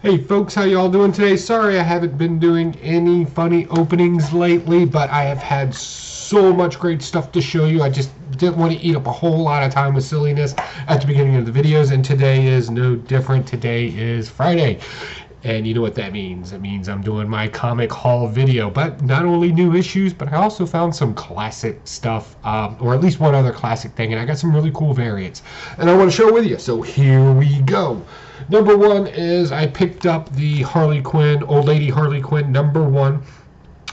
Hey folks, how y'all doing today? Sorry I haven't been doing any funny openings lately, but I have had so much great stuff to show you. I just didn't want to eat up a whole lot of time with silliness at the beginning of the videos, and today is no different. Today is Friday. And you know what that means. It means I'm doing my comic haul video, but not only new issues, but I also found some classic stuff, or at least one other classic thing, and I got some really cool variants, and I want to share with you. So here we go. Number one is I picked up the Harley Quinn, Old Lady Harley Quinn #1.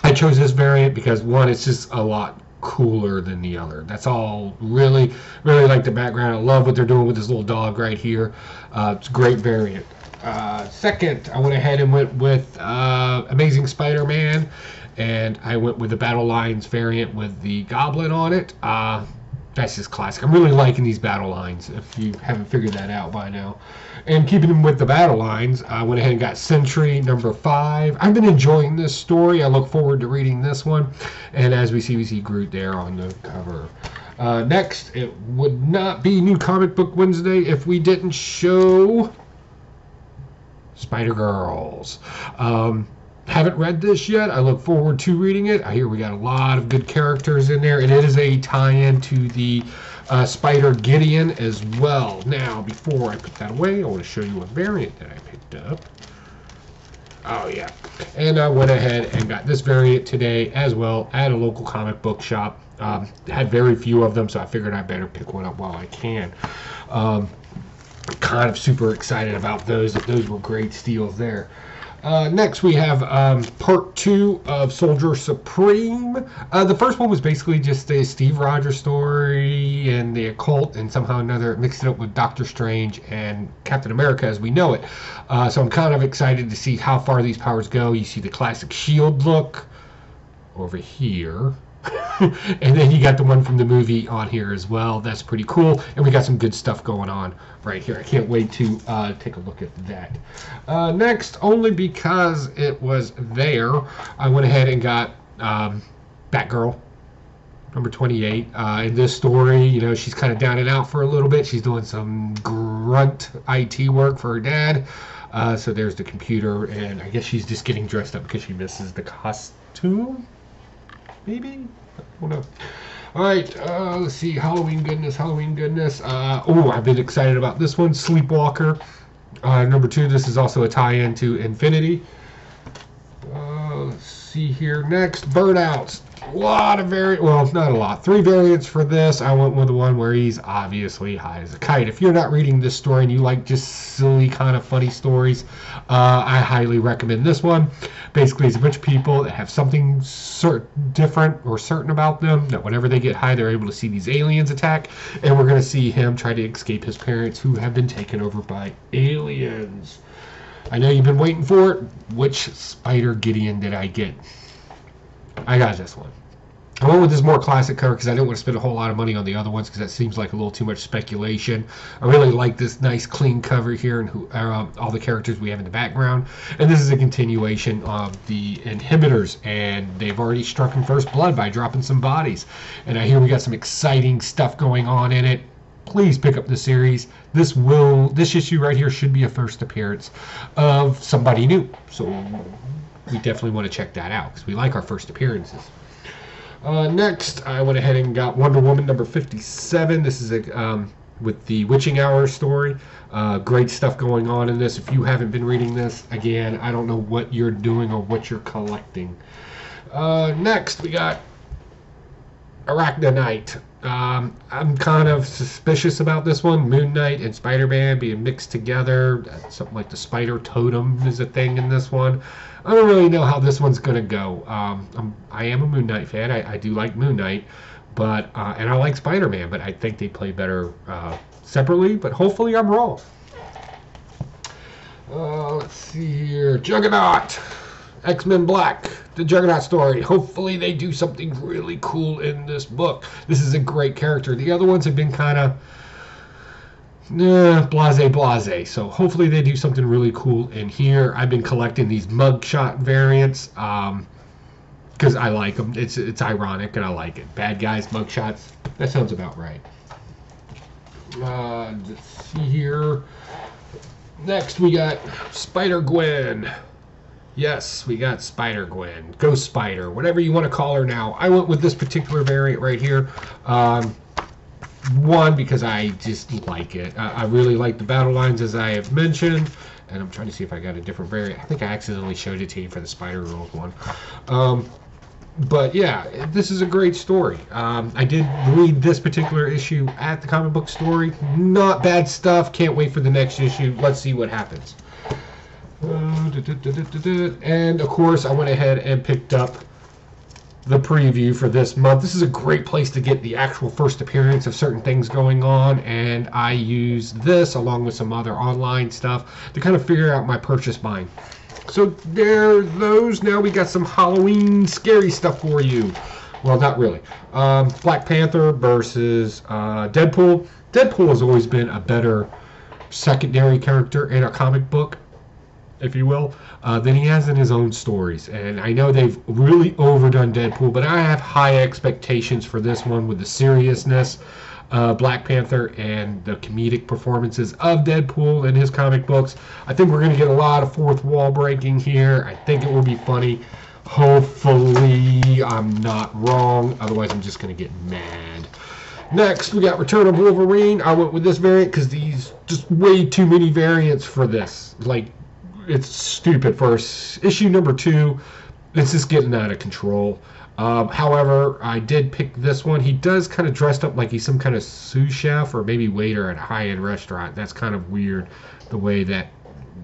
I chose this variant because one, it's just a lot cooler than the other. That's all. Really like the background. I love what they're doing with this little dog right here. It's a great variant. Second, I went ahead and went with Amazing Spider-Man, and I went with the Battle Lines variant with the Goblin on it. That's just classic. I'm really liking these battle lines, if you haven't figured that out by now. And keeping them with the battle lines, I went ahead and got Sentry #5. I've been enjoying this story. I look forward to reading this one. And as we see Groot there on the cover. Next, it would not be New Comic Book Wednesday if we didn't show Spider-Girls. Haven't read this yet. I look forward to reading it. I hear we got a lot of good characters in there, and it is a tie-in to the Spider-Gideon as well. Now, before I put that away, I want to show you a variant that I picked up. Oh, yeah. And I went ahead and got this variant today as well at a local comic book shop. Had very few of them, so I figured I better pick one up while I can. Kind of super excited about those. Those were great steals there. Next we have part 2 of Soldier Supreme. The first one was basically just a Steve Rogers story and the occult, and somehow or another it mixed it up with Doctor Strange and Captain America as we know it. So I'm kind of excited to see how far these powers go. You see the classic S.H.I.E.L.D. look over here. And then you got the one from the movie on here as well. That's pretty cool. And we got some good stuff going on right here. I can't wait to take a look at that. Next, only because it was there, I went ahead and got Batgirl #28. In this story, you know, she's kind of down and out for a little bit. She's doing some grunt IT work for her dad. So there's the computer, and I guess she's just getting dressed up because she misses the costume. Maybe? I don't know. Alright, let's see. Halloween goodness. Oh, I've been excited about this one. Sleepwalker. #2. This is also a tie-in to Infinity. Let's see here. Next, Burnouts. A lot of well, not a lot. 3 variants for this. I went with the one where he's obviously high as a kite. If you're not reading this story and you like just silly kind of funny stories, I highly recommend this one. Basically, it's a bunch of people that have something different or certain about them, that whenever they get high, they're able to see these aliens attack, and we're going to see him try to escape his parents who have been taken over by aliens. I know you've been waiting for it. Which Spider-Gideon did I get? I got this one. I went with this more classic cover because I didn't want to spend a whole lot of money on the other ones because that seems like a little too much speculation. I really like this nice clean cover here and all the characters we have in the background. And this is a continuation of the Inhibitors, and they've already struck in first blood by dropping some bodies. And I hear we got some exciting stuff going on in it. Please pick up the series. This issue right here should be a first appearance of somebody new. So we definitely want to check that out because we like our first appearances. Next, I went ahead and got Wonder Woman #57. This is with the Witching Hour story. Great stuff going on in this. If you haven't been reading this, again, I don't know what you're doing or what you're collecting. Next, we got Arachnite. I'm kind of suspicious about this one. Moon Knight and Spider-Man being mixed together. Something like the Spider Totem is a thing in this one. I don't really know how this one's going to go. I am a Moon Knight fan. I do like Moon Knight, but and I like Spider-Man, but I think they play better separately, but hopefully I'm wrong. Let's see here. Juggernaut. X-Men Black, the Juggernaut story. Hopefully they do something really cool in this book. This is a great character. The other ones have been kind of blase. So hopefully they do something really cool in here. I've been collecting these mugshot variants because I like them. It's ironic and I like it. Bad guys, mugshots. That sounds about right. Let's see here. Next, we got Spider-Gwen. Yes, we got Spider-Gwen. Ghost Spider, whatever you want to call her now. I went with this particular variant right here. One, because I just like it. I really like the battle lines, as I have mentioned. And I'm trying to see if I got a different variant. I think I accidentally showed it to you for the Spider-Girls one. But yeah, this is a great story. I did read this particular issue at the comic book store. Not bad stuff. Can't wait for the next issue. Let's see what happens. And of course, I went ahead and picked up the preview for this month. This is a great place to get the actual first appearance of certain things going on, and I used this along with some other online stuff to kind of figure out my purchase bind. So there those. Now we got some Halloween scary stuff for you. Well, not really. Black Panther versus Deadpool. Deadpool has always been a better secondary character in a comic book, if you will, than he has in his own stories. And I know they've really overdone Deadpool, but I have high expectations for this one with the seriousness of Black Panther and the comedic performances of Deadpool in his comic books. I think we're going to get a lot of fourth wall breaking here. I think it will be funny. Hopefully I'm not wrong. Otherwise I'm just going to get mad. Next, we got Return of Wolverine. I went with this variant because these just way too many variants for this. Like, it's stupid. For issue number 2, it's just getting out of control. However, I did pick this one. He does kind of dressed up like he's some kind of sous chef or maybe waiter at a high-end restaurant. That's kind of weird, the way that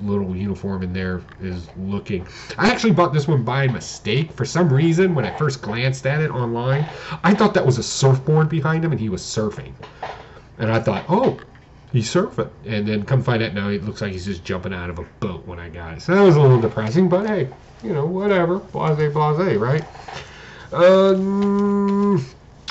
little uniform in there is looking. I actually bought this one by mistake. For some reason, when I first glanced at it online, I thought that was a surfboard behind him and he was surfing. And I thought, oh, he's surfing. And then come find out, now it looks like he's just jumping out of a boat when I got it. So that was a little depressing, but hey, you know, whatever. Blase, blase, right? I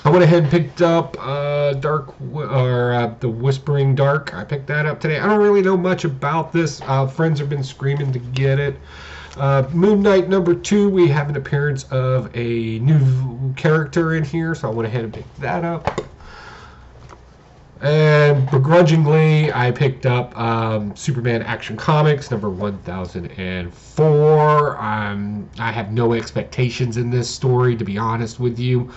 went ahead and picked up the Whispering Dark. I picked that up today. I don't really know much about this. Friends have been screaming to get it. Moon Knight number 2, we have an appearance of a new character in here, so I went ahead and picked that up. And begrudgingly, I picked up Superman Action Comics number 1004. I have no expectations in this story, to be honest with you.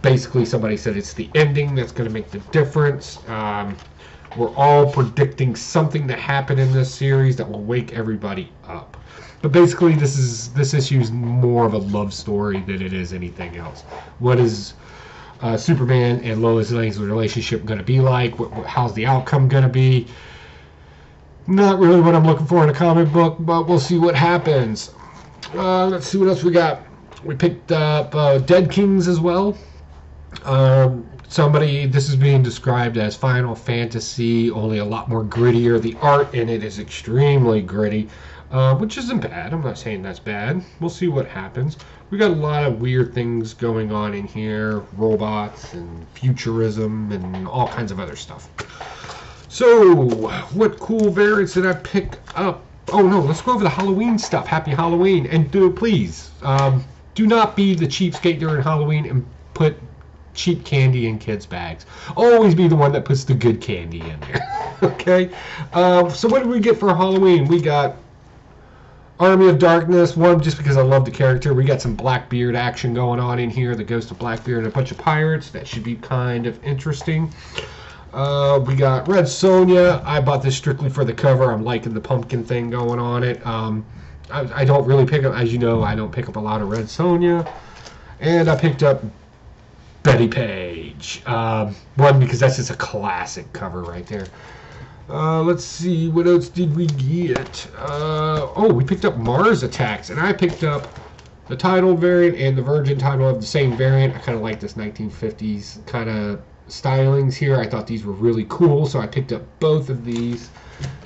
Basically, somebody said it's the ending that's going to make the difference. We're all predicting something to happen in this series that will wake everybody up. But basically, this issue is more of a love story than it is anything else. What is Superman and Lois Lane's relationship going to be like? How's the outcome going to be? Not really what I'm looking for in a comic book, but we'll see what happens. Let's see what else we got. We picked up Dead Kings as well. This is being described as Final Fantasy, only a lot more grittier. The art in it is extremely gritty, which isn't bad. I'm not saying that's bad. We'll see what happens. We got a lot of weird things going on in here, robots and futurism and all kinds of other stuff. So, what cool variants did I pick up? Oh no, let's go over the Halloween stuff. Happy Halloween. And please, do not be the cheapskate during Halloween and put cheap candy in kids' bags. Always be the one that puts the good candy in there. Okay? So what did we get for Halloween? We got Army of Darkness, one just because I love the character. We got some Blackbeard action going on in here, the Ghost of Blackbeard and a bunch of pirates. That should be kind of interesting. We got Red Sonja. I bought this strictly for the cover. I'm liking the pumpkin thing going on it. I don't really pick up, as you know, I don't pick up a lot of Red Sonja. And I picked up Betty Page. One, because that's just a classic cover right there. Let's see, what else did we get? We picked up Mars Attacks, and I picked up the title variant and the Virgin title of the same variant. I kind of like this 1950s kind of stylings here. I thought these were really cool, so I picked up both of these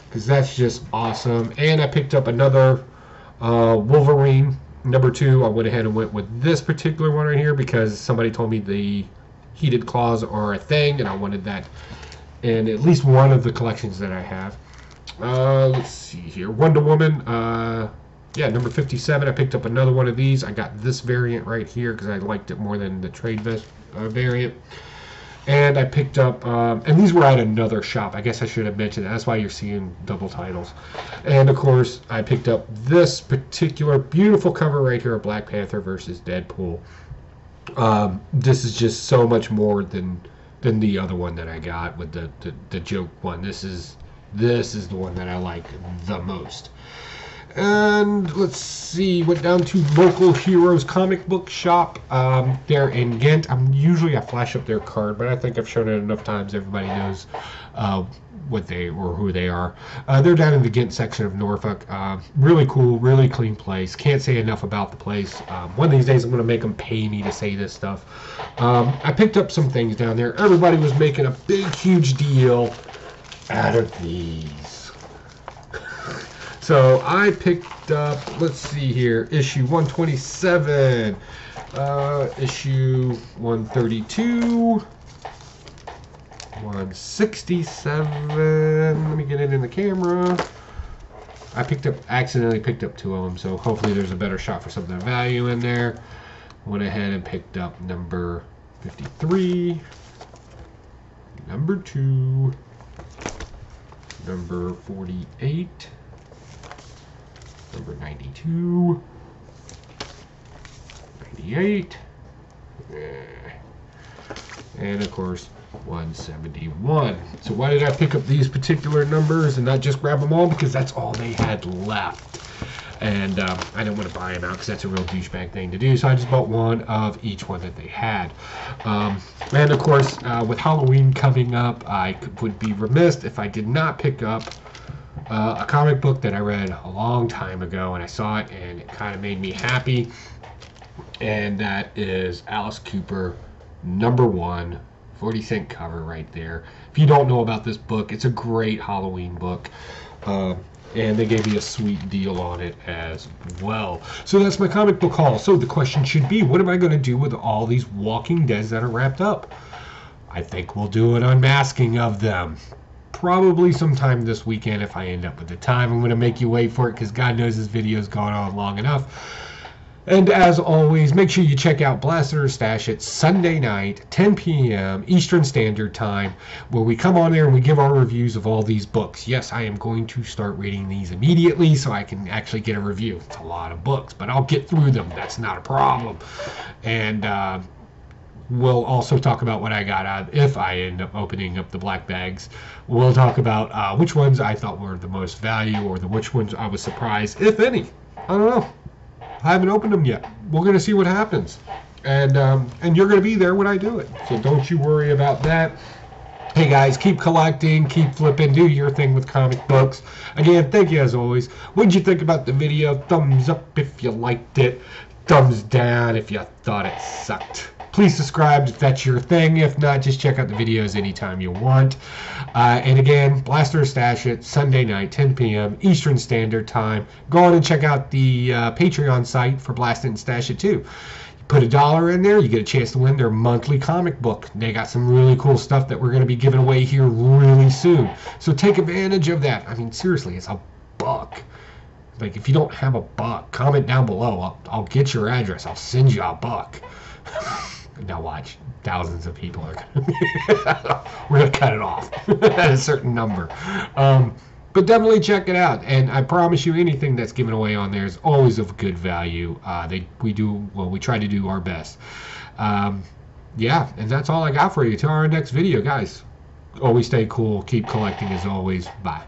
because that's just awesome. And I picked up another Wolverine number 2. I went ahead and went with this particular one right here because somebody told me the heated claws are a thing, and I wanted that in at least one of the collections that I have. Let's see here. Wonder Woman. Number 57. I picked up another one of these. I got this variant right here because I liked it more than the trade vest variant. And I picked up, and these were at another shop. I guess I should have mentioned that. That's why you're seeing double titles. And of course, I picked up this particular beautiful cover right here of Black Panther versus Deadpool. This is just so much more than the other one that I got with the joke one. This is the one that I like the most. And let's see, went down to Local Heroes comic book shop. They're in Ghent. I flash up their card, but I think I've shown it enough times everybody knows what they or who they are. They're down in the Ghent section of Norfolk. Really cool, really clean place. Can't say enough about the place. One of these days I'm going to make them pay me to say this stuff. I picked up some things down there. Everybody was making a big, huge deal out of these. So I picked up, let's see here, issue 127, issue 132, 167, let me get it in the camera. I accidentally picked up 2 of them, so hopefully there's a better shot for something of value in there. Went ahead and picked up number 53, number 2, number 48, number 92, 98, and of course 171. So why did I pick up these particular numbers and not just grab them all? Because that's all they had left. And I didn't want to buy them out because that's a real douchebag thing to do. So I just bought one of each one that they had. And of course, with Halloween coming up, I would be remiss if I did not pick up a comic book that I read a long time ago, and I saw it and it kind of made me happy, and that is Alice Cooper #1, 40-cent cover right there. If you don't know about this book, it's a great Halloween book, and they gave me a sweet deal on it as well. So that's my comic book haul. So the question should be, what am I going to do with all these Walking Deads that are wrapped up? I think we'll do an unmasking of them. Probably sometime this weekend if I end up with the time. I'm going to make you wait for it because God knows this video's gone on long enough. And as always, make sure you check out Blaster or Stash It Sunday night, 10 p.m. Eastern Standard Time, where we come on there and we give our reviews of all these books. Yes, I am going to start reading these immediately so I can actually get a review. It's a lot of books, but I'll get through them. That's not a problem. And we'll also talk about what I got out if I end up opening up the black bags. We'll talk about which ones I thought were the most value or which ones I was surprised, if any. I don't know. I haven't opened them yet. We're going to see what happens. And you're going to be there when I do it. So don't you worry about that. Hey guys, keep collecting, keep flipping, do your thing with comic books. Again, thank you as always. What did you think about the video? Thumbs up if you liked it. Thumbs down if you thought it sucked. Please subscribe if that's your thing. If not, just check out the videos anytime you want. And again, Blaster or Stash It, Sunday night, 10 p.m. Eastern Standard Time. Go on and check out the Patreon site for Blast It and Stash It too. You put $1 in there, you get a chance to win their monthly comic book. They got some really cool stuff that we're going to be giving away here really soon. So take advantage of that. I mean, seriously, it's $1. Like, if you don't have $1, comment down below. I'll get your address. I'll send you $1. Now watch, thousands of people are gonna we're gonna cut it off at a certain number. But definitely check it out, and I promise you, anything that's given away on there is always of good value. We try to do our best. Yeah, and that's all I got for you. Till our next video, guys. Always stay cool, keep collecting as always. Bye.